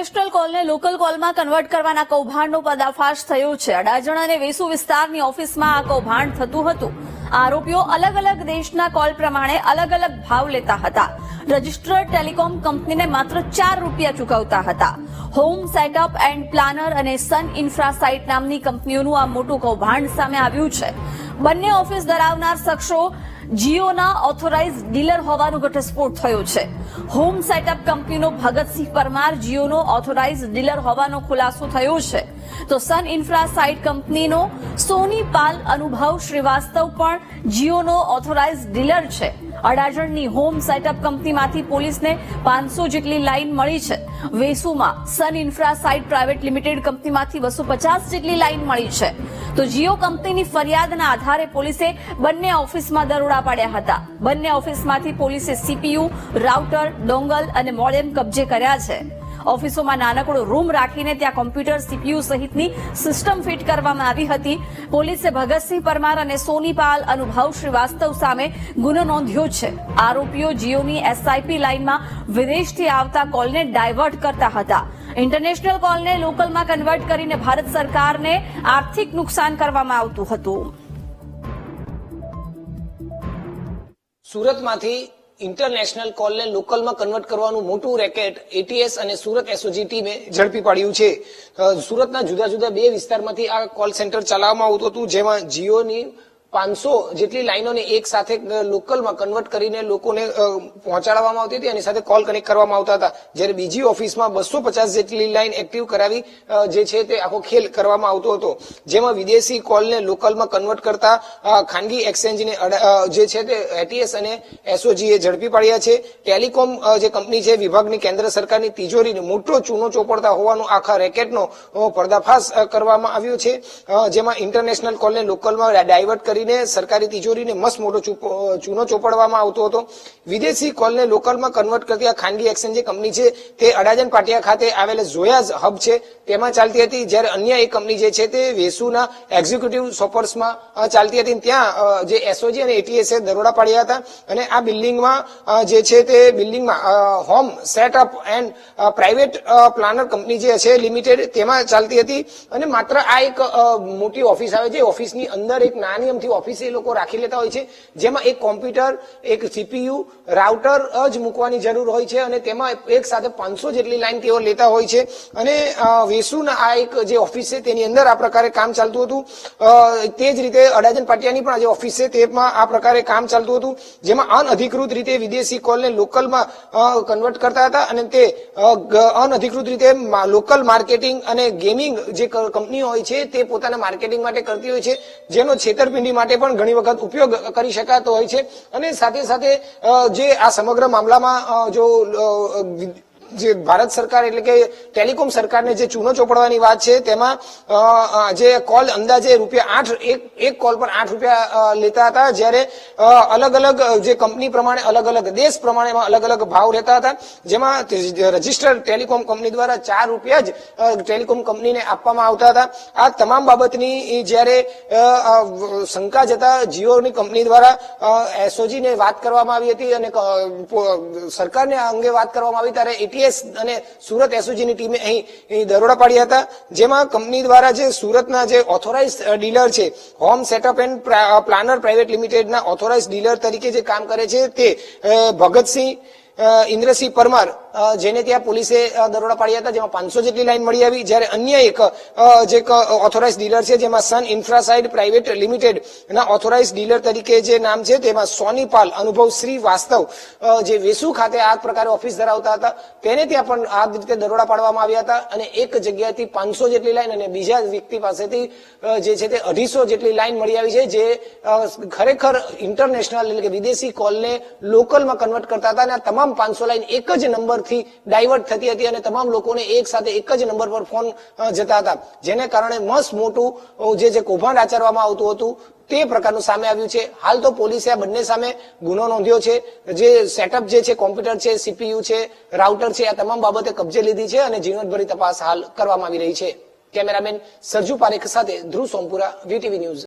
International કોલને local કોલમાં convert કરવાના કૌભાંડનો પર્દાફાશ થયો છે। અડાજણ અને વેસુ વિસ્તારની ઓફિસમાં આ કૌભાંડ થતું હતું। આરોપીઓ અલગ અલગ દેશના કોલ પ્રમાણે અલગ અલગ ભાવ લેતા હતા। રજિસ્ટર્ડ ટેલિકોમ કંપનીને માત્ર 4 રૂપિયા ચૂકવતા હતા। હોમ સેટઅપ એન્ડ પ્લાનર અને સન ઇન્ફ્રાસાઇટ નામની કંપનીઓનું આ મોટું કૌભાંડ સામે આવ્યું છે। બંને ઓફિસ ધરાવનાર શખ્સો જીઓના ઓથોરાઇઝડ ડીલર હોવાનો ઘટસ્ફોટ થયો છે। હોમ સેટઅપ કંપનીનો ભગતસિંહ પરમાર જીઓનો ઓથોરાઇઝડ ડીલર હોવાનો ખુલાસો થયો છે, તો સન ઇન્ફ્રાસાઇટ કંપનીનો સોની પાલ અનુભવ શ્રીવાસ્તવ પણ જીઓનો ઓથોરાઇઝડ ડીલર છે। અડાજણની હોમ સેટઅપ કંપનીમાંથી પોલીસને 500 જેટલી લાઇન મળી છે। વેસુમાં સન ઇન્ફ્રાસાઇટ પ્રાઇવેટ લિમિટેડ કંપનીમાંથી 250 જેટલી લાઇન મળી છે। તો જીઓ કંપનીની ફરિયાદના આધારે પોલીસે બંને ઓફિસમાં દરોડા પાડ્યા હતા। બંને ઓફિસમાંથી પોલીસે સીપીયુ, રાઉટર, ડોંગલ અને મોડેમ કબજે કર્યા છે। ઓફિસોમાં નાનકડો રૂમ રાખીને ત્યાં કોમ્પ્યુટર, સીપીયુ સહિતની સિસ્ટમ ફિટ કરવામાં આવી હતી। પોલીસે ભગતસિંહ પરમાર અને સોની પાલ અનુભવ શ્રીવાસ્તવ સામે ગુનો નોંધ્યો છે। આરોપીઓ જીઓની એસઆઈપી લાઇનમાં વિદેશથી આવતા કોલને ડાયવર્ટ કરતા હતા। ઇન્ટરનેશનલ કોલને લોકલમાં કન્વર્ટ કરીને ભારત સરકારને આર્થિક નુકસાન કરવામાં આવતું હતું। સુરતમાંથી ઇન્ટરનેશનલ કોલને લોકલમાં કન્વર્ટ કરવાનું મોટું રેકેટ એટીએસ અને સુરત એસઓજી ટીમે ઝડપી પાડ્યું છે। સુરતના જુદા જુદા 2 વિસ્તારમાંથી આ કોલ સેન્ટર ચલાવવામાં આવતું હતું, જેમાં જીઓની 500 જેટલી લાઈનોને એક સાથે લોકલમાં કન્વર્ટ કરીને લોકોને પહોંચાડવામાં આવતી હતી અને સાથે કોલ કનેક્ટ કરવામાં આવતા હતા। જ્યારે બીજી ઓફિસમાં 250 જેટલી લાઈન એક્ટિવ કરાવી જે છે તે આખો ખેલ કરવામાં આવતો હતો, જેમાં વિદેશી કોલને લોકલમાં કન્વર્ટ કરતા ખાનગી એક્સચેન્જને જે છે તે એટીએસ અને એસઓજી એ ઝડપી પાડ્યા છે। ટેલિકોમ જે કંપની છે વિભાગની કેન્દ્ર સરકારની તિજોરીને મોટો ચૂનો ચોપડતા હોવાનું આખા રેકેટનો પર્દાફાશ કરવામાં આવ્યો છે, જેમાં ઇન્ટરનેશનલ કોલને લોકલમાં ડાયવર્ટ કરી સરકારી તિજોરીને મસ્ત મોટો ચૂનો ચોપડવામાં આવતો હતો। વિદેશી કોલને લોકલમાં કન્વર્ટ કરતી આ ખાનગી એક્સચેન્જ કંપની છે તે અડાજણ પાટિયા ખાતે આવેલા જોયાઝ હબ છે તેમાં ચાલતી હતી, જ્યારે અન્ય એક કંપની જે છે તે વેસુના એક્ઝિક્યુટિવ શોપર્સમાં ચાલતી હતી। ત્યાં જે એસઓજી અને એટીએસે દરોડા પાડ્યા હતા અને આ બિલ્ડિંગમાં જે છે તે બિલ્ડિંગમાં home setup and private planner company જે છે લિમિટેડ તેમાં ચાલતી હતી અને માત્ર આ એક મોટી ઓફિસ આવે છે। ઓફિસની અંદર એક નાની અમથી ઓફિસે એ લોકો રાખી લેતા હોય છે, જેમાં એક કોમ્પ્યુટર, એક સીપીયુ, રાઉટર જ મૂકવાની જરૂર હોય છે અને તેમાં એક સાથે 500 જેટલી લાઈન તેઓ લેતા હોય છે। અને વેસુના આ એક જે ઓફિસ છે તેની અંદર આ પ્રકારે કામ ચાલતું હતું। તે જ રીતે અડાજણ પાટિયાની પણ જે ઓફિસ છે તેમાં આ પ્રકારે કામ ચાલતું હતું, જેમાં અનઅધિકૃત રીતે વિદેશી કોલને લોકલમાં કન્વર્ટ કરતા હતા અને તે અનઅધિકૃત રીતે લોકલ માર્કેટિંગ અને ગેમિંગ જે કંપનીઓ હોય છે તે પોતાના માર્કેટિંગ માટે કરતી હોય છે, જેનો છેતરપિંડી માટે પણ ઘણી વખત ઉપયોગ કરી શકાતો હોય છે। અને સાથે સાથે જે આ સમગ્ર મામલામાં જો જે ભારત સરકાર એટલે કે ટેલિકોમ સરકારને જે ચૂનો ચોપડવાની વાત છે તેમાં જે કોલ અંદાજે એક કોલ પર 8 રૂપિયા લેતા હતા, જ્યારે અલગ અલગ જે કંપની પ્રમાણે અલગ અલગ દેશ પ્રમાણે અલગ અલગ ભાવ રહેતા હતા, જેમાં રજિસ્ટર્ડ ટેલિકોમ કંપની દ્વારા 4 રૂપિયા જ ટેલિકોમ કંપનીને આપવામાં આવતા હતા। આ તમામ બાબતની જ્યારે શંકા જતા જીઓની કંપની દ્વારા એસઓજી ને વાત કરવામાં આવી હતી અને સરકારને આ અંગે વાત કરવામાં આવી ત્યારે એટીએસ અને સુરત એસઓજીની ટીમે અહીં દરોડા પાડ્યા હતા, જેમાં કંપની દ્વારા જે સુરતના જે ઓથોરાઇઝડ ડીલર છે home setup and planner private લિમિટેડના ઓથોરાઇઝડ ડીલર તરીકે જે કામ કરે છે તે ભગતસિંહ ઇન્દ્રસિંહ પરમાર જેને ત્યાં પોલીસે દરોડા પાડ્યા હતા, જેમાં 500 જેટલી લાઈન મળી આવી। જ્યારે અન્ય એક જે ઓથોરાઇઝડ ડીલર છે જેમાં સન ઇન્ફ્રાસાઇટ પ્રાઇવેટ લિમિટેડ ના ઓથોરાઇઝડ ડીલર તરીકે જે નામ છે તેમાં સોની પાલ અનુભવ શ્રીવાસ્તવ જે વેસુ ખાતે આ પ્રકારે ઓફિસ ધરાવતા હતા, તેને ત્યાં પણ આ રીતે દરોડા પાડવામાં આવ્યા હતા અને એક જગ્યાએથી 500 જેટલી લાઈન અને બીજા વ્યક્તિ પાસેથી જે છે તે 250 જેટલી લાઈન મળી આવી છે, જે ખરેખર ઇન્ટરનેશનલ એટલે કે વિદેશી કોલને લોકલમાં કન્વર્ટ કરતા હતા અને આ તમામ 500 લાઈન એક જ નંબરથી ડાયવર્ટ થતી હતી અને તમામ લોકોને એક સાથે એક જ નંબર પર ફોન જતા હતા, જેને કારણે મસ્ત મોટું જે કૌભાંડ આચરવામાં આવતું હતું તે પ્રકારનું સામે આવ્યું છે। હાલ તો પોલીસે આ બંને સામે ગુનો નોંધ્યો છે। જે સેટઅપ જે છે કોમ્પ્યુટર છે, સીપીયુ છે, રાઉટર છે, આ તમામ બાબતે કબજે લીધી છે અને ઝીણવટભરી તપાસ હાલ કરવામાં આવી રહી છે। કેમેરામેન સરજુ પારેખ સાથે ધ્રુવ સોમપુરા, વીટીવી ન્યૂઝ।